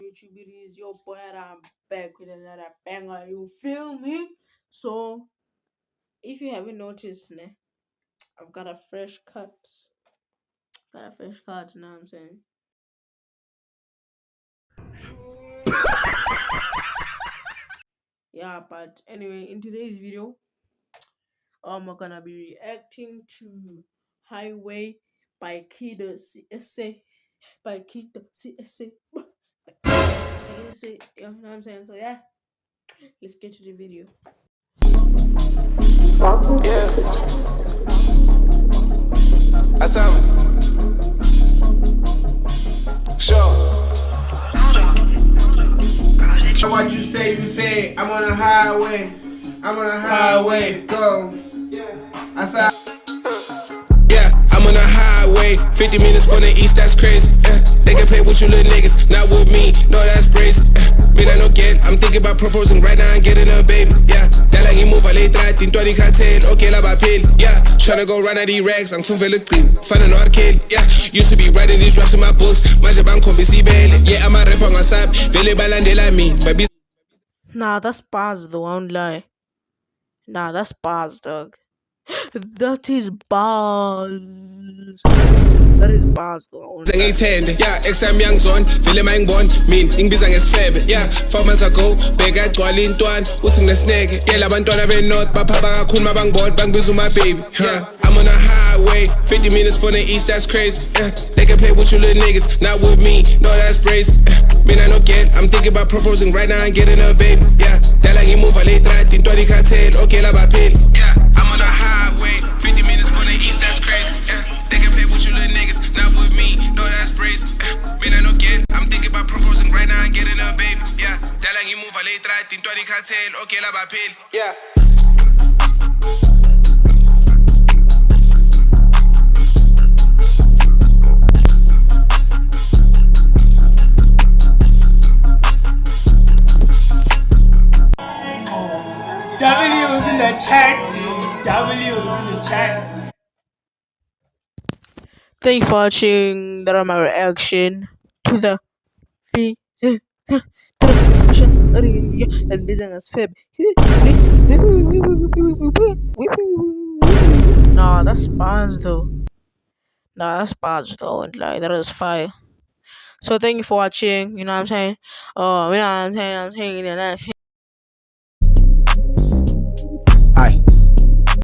YouTube? It is your boy, and I'm back with another banger. You feel me? So, if you haven't noticed, ne, I've got a fresh cut. Got a fresh cut, you know what I'm saying? Yeah, but anyway, in today's video, we're gonna be reacting to Highway by Kid CSA. By Kid CSA. CSA, you know what I'm saying? So, yeah, let's get to the video. Yeah. I sound sure. What you say, I'm on a highway. I'm on a highway, go. I said, yeah, I'm on a highway. 50 minutes from the east, that's crazy. They can play with you little niggas, not with me. No, that's brazy. Man, I don't get. I'm thinking about proposing right now and getting a baby. Yeah, that like he move a late night in 20 cartel. Okay, la bapel. Yeah, tryna go run out these racks. I'm from Philippines. Find an arcade. Yeah, used to be writing these raps in my books. Manje bang kombisi bele. Yeah, I'm a rap on WhatsApp. Vele balandela me. Baby. Nah, that's bars though, I won't lie. Nah, that's bars, dog. That is bars. That is bars though, I won't lie. Yeah, exam young zone, feel my born, mean, ingbiza ngesifebe. Yeah, 4 months ago, bega gcwala intwana, uthi nginesineke. Yeah, labantwana be-north, baphapha kakhulu mabangibona, bangibiza my baby. Yeah, I'm on a highway, 50 minutes from the east, that's crazy. Yeah, they can play with you little niggas, not with me, no, that's brazy. Man, I don't get. I'm thinking about proposing right now and getting a baby. Yeah, that like he move a late night in 20 cartel. Okay, la bapel. Yeah, I'm on a highway, 50 minutes from the east, that's crazy. Yeah, they can play with you little niggas, not with me. No, that's brazy. Man, I don't get. I'm thinking about proposing right now and getting a baby. Yeah, that like he move a late night in 20 cartel. Okay, la bapel. Yeah. W is in the chat. W is in the chat. Thank you for watching. That was my reaction to the and business fib. Nah, that's bars though. Nah, that's bars though. Like that is fire. So thank you for watching. You know what I'm saying? Oh, you know what I'm saying? I'm saying that. Aye.